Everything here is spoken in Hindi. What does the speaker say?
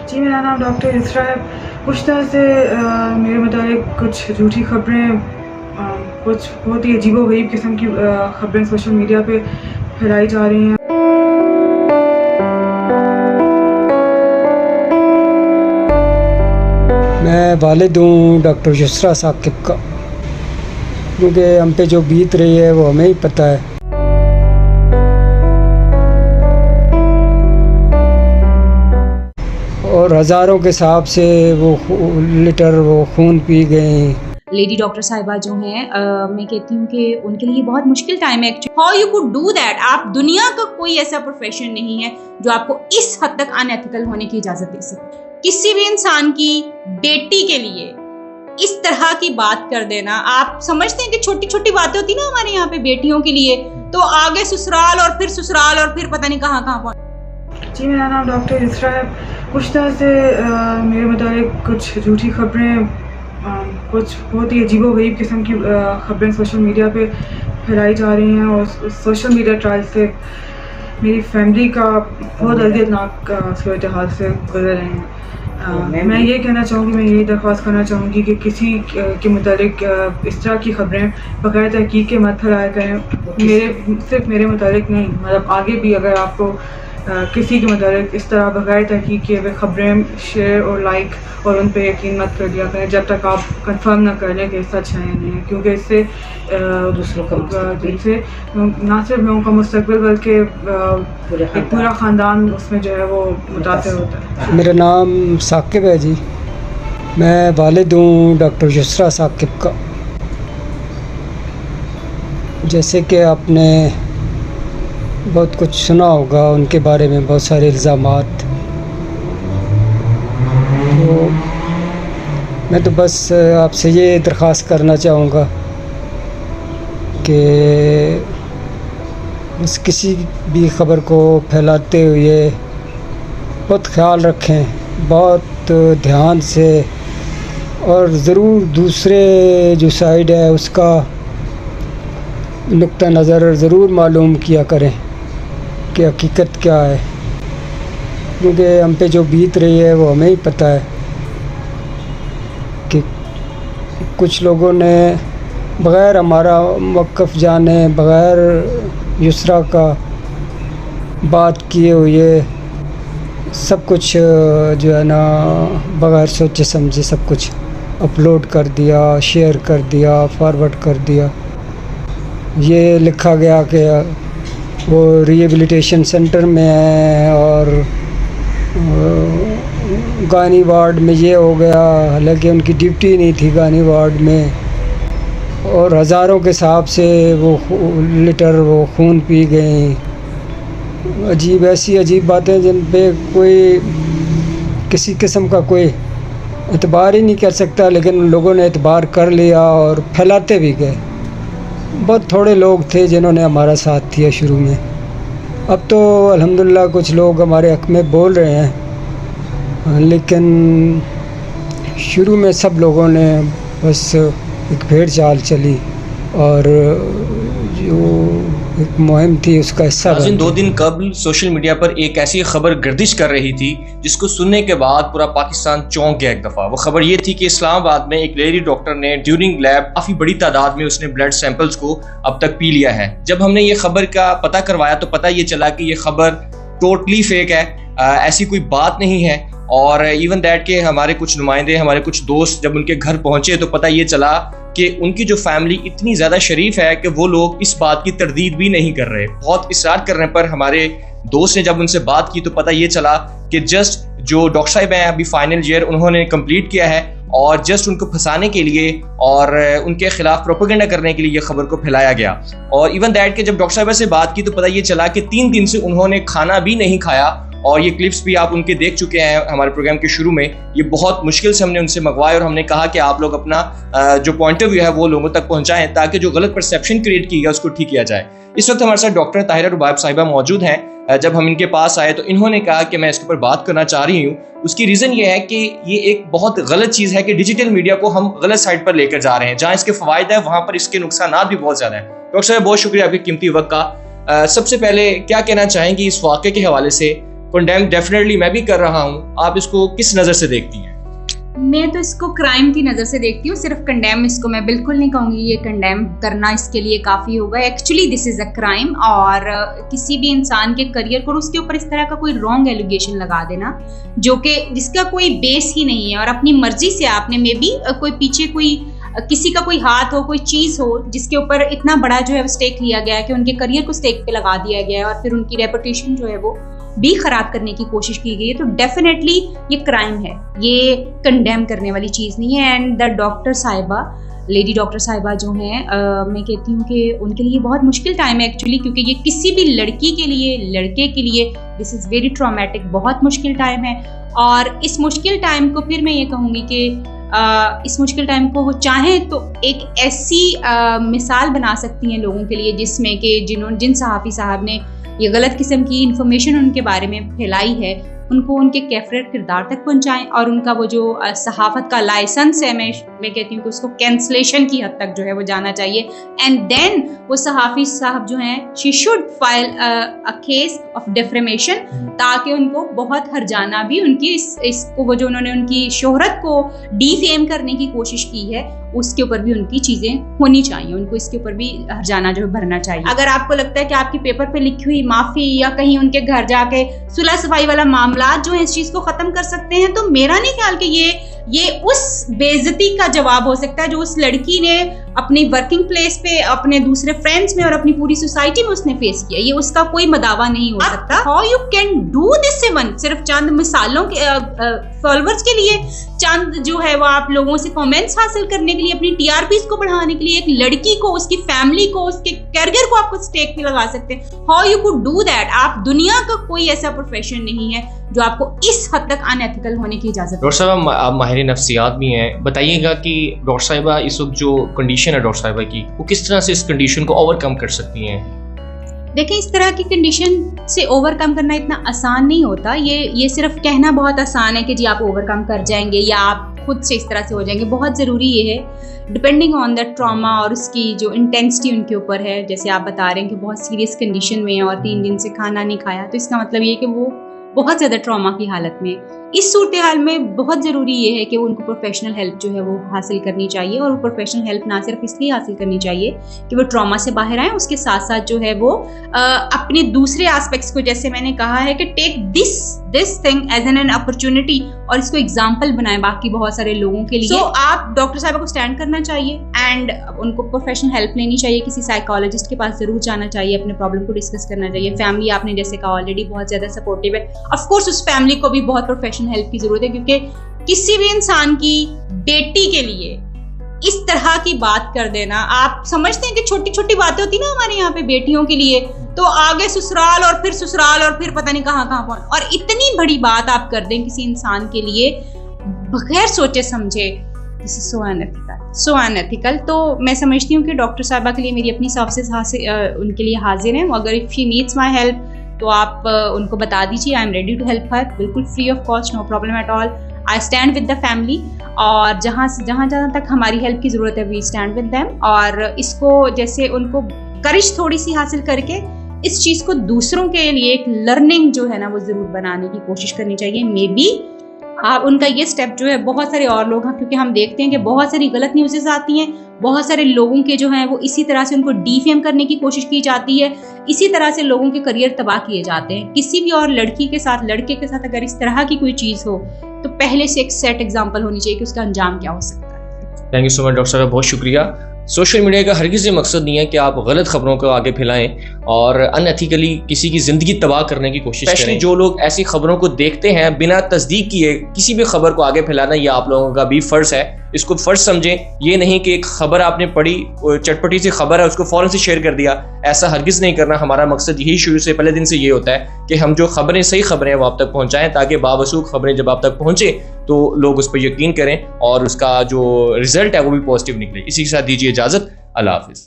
जी, मेरा नाम डॉक्टर इसरा है। कुछ तरह से मेरे मुताबिक कुछ झूठी खबरें, कुछ बहुत ही अजीबो-गरीब किस्म की खबरें सोशल मीडिया पे फैलाई जा रही हैं। मैं वालिद हूँ डॉक्टर यसरा साकिब का, क्योंकि हम पे जो बीत रही है वो हमें ही पता है। और हज़ारों के हिसाब से वो लीटर वो खून पी गई। लेडी डॉक्टर साहिबा जो हैं, मैं कहती हूँ कि उनके लिए बहुत मुश्किल टाइम है actually. How you could do that? आप दुनिया का कोई ऐसा प्रोफेशन नहीं है जो आपको इस हद तक अनएथिकल होने की इजाजत दे सके। किसी भी इंसान की बेटी के लिए इस तरह की बात कर देना, आप समझते हैं कि छोटी छोटी बातें होती ना हमारे यहाँ पे बेटियों के लिए, तो आगे ससुराल और फिर पता नहीं कहाँ पहुंच। जी, मेरा नाम डॉक्टर इसरा है। कुछ तरह से मेरे मुताबिक कुछ झूठी खबरें, कुछ बहुत ही अजीबो-गरीब किस्म की खबरें सोशल मीडिया पे फैलाई जा रही हैं और सोशल मीडिया ट्रायल से मेरी फैमिली का बहुत अज़ियतनाक सूरत हाल से गुजर रहे हैं। मैं ये कहना चाहूँगी, मैं यही दरख्वास्त करना चाहूँगी कि किसी के मुताबिक इस तरह की खबरें बग़ैर तहकीक के मत फैलाया करें। सिर्फ मेरे मुताबिक नहीं, मतलब आगे भी अगर आपको किसी के मुताबिक इस तरह बग़ैर तहकीक किए हुए खबरें शेयर और लाइक और उन पर यकीन मत कर दिया करें जब तक आप कंफर्म ना कर लें कि सच है या नहीं है, क्योंकि इससे दूसरों का ना सिर्फ लोगों का मुस्तकबिल बल्कि एक पूरा ख़ानदान उसमें जो है वो मुतासर होता है। मेरा नाम साकिब है जी, मैं वालिद हूँ डॉक्टर यसरा साकिब का। जैसे कि आपने बहुत कुछ सुना होगा उनके बारे में, बहुत सारे इल्ज़ामात। तो मैं तो बस आपसे ये दरख्वास्त करना चाहूँगा कि बस किसी भी ख़बर को फैलाते हुए बहुत ख्याल रखें, बहुत ध्यान से, और ज़रूर दूसरे जो साइड है उसका नुक्ता नज़र ज़रूर मालूम किया करें कि हकीकत क्या है, क्योंकि हम पे जो बीत रही है वो हमें ही पता है कि कुछ लोगों ने बग़ैर हमारा मौक़िफ़ जाने, बग़ैर यसरा का बात किए हुए सब कुछ जो है ना बग़ैर सोचे समझे सब कुछ अपलोड कर दिया, शेयर कर दिया, फॉरवर्ड कर दिया। ये लिखा गया कि वो रिहेबिलिटेशन सेंटर में है और गानी वार्ड में ये हो गया, हालांकि उनकी ड्यूटी नहीं थी गानी वार्ड में, और हज़ारों के हिसाब से वो लीटर वो खून पी गई। ऐसी अजीब बातें जिन पे कोई किसी किस्म का कोई एतबार ही नहीं कर सकता, लेकिन उन लोगों ने एतबार कर लिया और फैलाते भी गए। बहुत थोड़े लोग थे जिन्होंने हमारा साथ दिया शुरू में। अब तो अल्हम्दुलिल्लाह कुछ लोग हमारे हक़ में बोल रहे हैं, लेकिन शुरू में सब लोगों ने बस एक भेड़ चाल चली और जो एक मुहिम थी उसका हिस्सा बन गई। 2 दिन कबल सोशल मीडिया पर एक ऐसी खबर गर्दिश कर रही थी जिसको सुनने के बाद पूरा पाकिस्तान चौंक गया एक दफ़ा। वो खबर ये थी कि इस्लामाबाद में एक लेडी डॉक्टर ने ड्यूरिंग लैब काफ़ी बड़ी तादाद में उसने ब्लड सैंपल्स को अब तक पी लिया है। जब हमने ये खबर का पता करवाया तो पता ये चला कि ये खबर टोटली फेक है, ऐसी कोई बात नहीं है। और इवन दैट के हमारे कुछ नुमाइंदे, हमारे कुछ दोस्त जब उनके घर पहुंचे तो पता ये चला कि उनकी जो फैमिली इतनी ज़्यादा शरीफ है कि वो लोग इस बात की तरदीद भी नहीं कर रहे। बहुत इसरार करने पर हमारे दोस्त ने जब उनसे बात की तो पता ये चला कि जस्ट जो डॉक्टर साहिब हैं अभी फाइनल ईयर उन्होंने कंप्लीट किया है और जस्ट उनको फंसाने के लिए और उनके खिलाफ प्रोपेगेंडा करने के लिए ये खबर को फैलाया गया। और इवन दैट के जब डॉक्टर साहिबा से बात की तो पता ये चला कि 3 दिन से उन्होंने खाना भी नहीं खाया, और ये क्लिप्स भी आप उनके देख चुके हैं हमारे प्रोग्राम के शुरू में। ये बहुत मुश्किल से हमने उनसे मंगवाए और हमने कहा कि आप लोग अपना जो पॉइंट ऑफ व्यू है वो लोगों तक पहुंचाएं ताकि जो गलत परसेप्शन क्रिएट की गया उसको ठीक किया जाए। इस वक्त हमारे साथ डॉक्टर ताहिरा रुबाइब साहिबा मौजूद हैं। जब हम इनके पास आए तो इन्होंने कहा कि मैं इसके ऊपर बात करना चाह रही हूँ। उसकी रीज़न ये है कि ये एक बहुत गलत चीज़ है कि डिजिटल मीडिया को हम गलत साइड पर लेकर जा रहे हैं। जहाँ इसके फ़वाइद है वहाँ पर इसके नुकसान भी बहुत ज़्यादा हैं। डॉक्टर साहब बहुत शुक्रिया आपके कीमती वक्त का। सबसे पहले क्या कहना चाहेंगी इस वाक़े के हवाले से? कंडेम डेफिनेटली मैं भी कर रहा हूँ, आप इसको किस नज़र से देखती हैं? मैं तो इसको क्राइम की नज़र से देखती हूँ, सिर्फ कंडेम इसको मैं बिल्कुल नहीं कहूँगी ये कंडेम करना इसके लिए काफ़ी होगा। Actually this is a crime, और किसी भी इंसान के करियर को उसके ऊपर इस तरह का कोई रॉन्ग एलिगेशन लगा देना जो कि जिसका कोई बेस ही नहीं है, और अपनी मर्जी से आपने मे बी कोई पीछे कोई किसी का कोई हाथ हो, कोई चीज़ हो जिसके ऊपर इतना बड़ा जो है स्टेक लिया गया है कि उनके करियर को स्टेक पे लगा दिया गया है और फिर उनकी रेपुटेशन जो है वो भी खराब करने की कोशिश की गई है, तो डेफिनेटली ये क्राइम है, ये कंडेम करने वाली चीज़ नहीं है। एंड द डॉक्टर साहिबा, लेडी डॉक्टर साहिबा जो हैं, मैं कहती हूँ कि उनके लिए बहुत मुश्किल टाइम है एक्चुअली, क्योंकि ये किसी भी लड़की के लिए, लड़के के लिए दिस इज़ वेरी ट्रॉमेटिक, बहुत मुश्किल टाइम है। और इस मुश्किल टाइम को फिर मैं ये कहूँगी कि इस मुश्किल टाइम को वो चाहें तो एक ऐसी मिसाल बना सकती हैं लोगों के लिए जिसमें कि जिन सहाफ़ी साहब ने ये गलत किस्म की इंफॉर्मेशन उनके बारे में फैलाई है, उनको उनके कैफियत किरदार तक पहुंचाएं, और उनका वो जो सहाफ़त का लाइसेंस है, मैं कहती हूँ कि उसको कैंसलेशन की हद तक जो है वो जाना चाहिए। एंड देन वो सहाफ़ी साहब जो हैं, she should file a case of defamation, ताकि उनको बहुत हर्जाना भी उनकी इसको वो जो उन्होंने उनकी शोहरत को डीफेम करने की कोशिश की है उसके ऊपर भी उनकी चीज़ें होनी चाहिए, उनको इसके ऊपर भी हर्जाना जो है भरना चाहिए। अगर आपको लगता है कि आपकी पेपर पे लिखी हुई माफ़ी या कहीं उनके घर जाके सुलह सफाई वाला मामला जो है इस चीज़ को ख़त्म कर सकते हैं, तो मेरा नहीं ख्याल कि ये उस बेइज्जती का जवाब हो सकता है जो उस लड़की ने अपनी वर्किंग प्लेस पे, अपने दूसरे फ्रेंड्स में और अपनी पूरी सोसाइटी में उसने फेस किया। ये उसका कोई मदावा नहीं हो सकता। How you can do this even सिर्फ चंद मिसालों के फॉलोअर्स के लिए, चंद जो है वो आप लोगों से कमेंट्स हासिल करने के लिए, अपनी टीआरपीज को बढ़ाने के लिए, एक लड़की को, उसकी फैमिली को, उसके कैरियर को आपको स्टेक पे लगा सकते हैं। How you could do that? आप दुनिया का कोई ऐसा प्रोफेशन नहीं है जो आपको इस हद तक अनएथिकल होने की इजाजत। डॉक्टर साहब, आप माहिर नफ्सियात भी हैं, बताइएगा कि डॉक्टर साहिबा इस वक्त जो कंडीशन है डॉक्टर साहिबा की, वो किस तरह से इस कंडीशन को ओवरकम कर सकती हैं? देखें, इस तरह की कंडीशन से ओवरकम करना इतना आसान नहीं होता। ये सिर्फ कहना बहुत आसान है कि जी आप ओवरकम कर जाएंगे या आप खुद से इस तरह से हो जाएंगे। बहुत ज़रूरी ये है, डिपेंडिंग ऑन द ट्रॉमा और उसकी जो इंटेंसिटी उनके ऊपर है। जैसे आप बता रहे हैं कि बहुत सीरियस कंडीशन में है और 3 दिन से खाना नहीं खाया, तो इसका मतलब ये है कि वो बहुत ज़्यादा ट्रॉमा की हालत में। इस सूरत हाल में बहुत ज़रूरी ये है कि उनको प्रोफेशनल हेल्प जो है वो हासिल करनी चाहिए, और वो प्रोफेशनल हेल्प ना सिर्फ इसलिए हासिल करनी चाहिए कि वो ट्रॉमा से बाहर आए, उसके साथ साथ जो है वो अपने दूसरे एस्पेक्ट्स को, जैसे मैंने कहा है कि take this thing as an opportunity, और इसको एग्जाम्पल बनाए बाकी बहुत सारे लोगों के लिए। तो आप डॉक्टर साहब को स्टैंड करना चाहिए एंड उनको प्रोफेशनल हेल्प लेनी चाहिए, किसी साइकोलॉजिस्ट के पास ज़रूर जाना चाहिए, अपने प्रॉब्लम को डिस्कस करना चाहिए। फैमिली, आपने जैसे कहा, ऑलरेडी बहुत ज़्यादा सपोर्टिव है। ऑफकोर्स उस फैमिली को भी बहुत प्रोफेशनल हेल्प की जरूरत है, क्योंकि किसी भी इंसान की बेटी के लिए इस तरह की बात कर देना, आप समझते हैं कि छोटी छोटी बातें होती ना हमारे यहाँ पे बेटियों के लिए, तो आगे ससुराल और फिर पता नहीं कहाँ पहुंच, और इतनी बड़ी बात आप कर दें किसी इंसान के लिए बगैर सोचे समझे, दिस इज सो अनएथिकल। तो मैं समझती हूँ कि डॉक्टर साहिबा के लिए मेरी अपनी सर्विसेज उनके लिए हाजिर हैं। अगर if she needs my help तो आप उनको बता दीजिए, I am ready to help her, बिल्कुल free of cost, no problem at all. I stand with the family, और जहाँ तक हमारी हेल्प की ज़रूरत है वी स्टैंड विद देम। और इसको जैसे उनको करिश थोड़ी सी हासिल करके इस चीज़ को दूसरों के लिए एक लर्निंग जो है ना वो ज़रूर बनाने की कोशिश करनी चाहिए। मे बी आप उनका ये स्टेप जो है, बहुत सारे और लोग हैं, क्योंकि हम देखते हैं कि बहुत सारी गलत न्यूज़ेस आती हैं, बहुत सारे लोगों के जो हैं वो इसी तरह से उनको डीफेम करने की कोशिश की जाती है, इसी तरह से लोगों के करियर तबाह किए जाते हैं। किसी भी और लड़की के साथ, लड़के के साथ अगर इस तरह की कोई चीज़ हो तो पहले से एक सेट एग्जाम्पल होनी चाहिए कि उसका अंजाम क्या हो सकता है। Thank you so much doctor साहब, बहुत शुक्रिया। सोशल मीडिया का हरगिज़ ये मकसद नहीं है कि आप गलत खबरों को आगे फैलाएं और अनएथिकली किसी की ज़िंदगी तबाह करने की कोशिश करें। जो लोग ऐसी खबरों को देखते हैं बिना तस्दीक किए किसी भी खबर को आगे फैलाना, ये आप लोगों का भी फ़र्ज़ है। इसको फ़र्ज़ समझें। ये नहीं कि एक खबर आपने पढ़ी, चटपटी सी खबर है, उसको फ़ौरन से शेयर कर दिया, ऐसा हरगिज़ नहीं करना। हमारा मकसद यही शुरू से, पहले दिन से ये होता है कि हम जो खबरें, सही खबरें हैं वो आप तक पहुँचाएँ, ताकि बावसूख खबरें जब आप तक पहुँचे तो लोग उस पर यकीन करें और उसका जो रिज़ल्ट है वो भी पॉजिटिव निकले। इसी के साथ दीजिए इजाज़त। अल्लाह हाफ़िज़।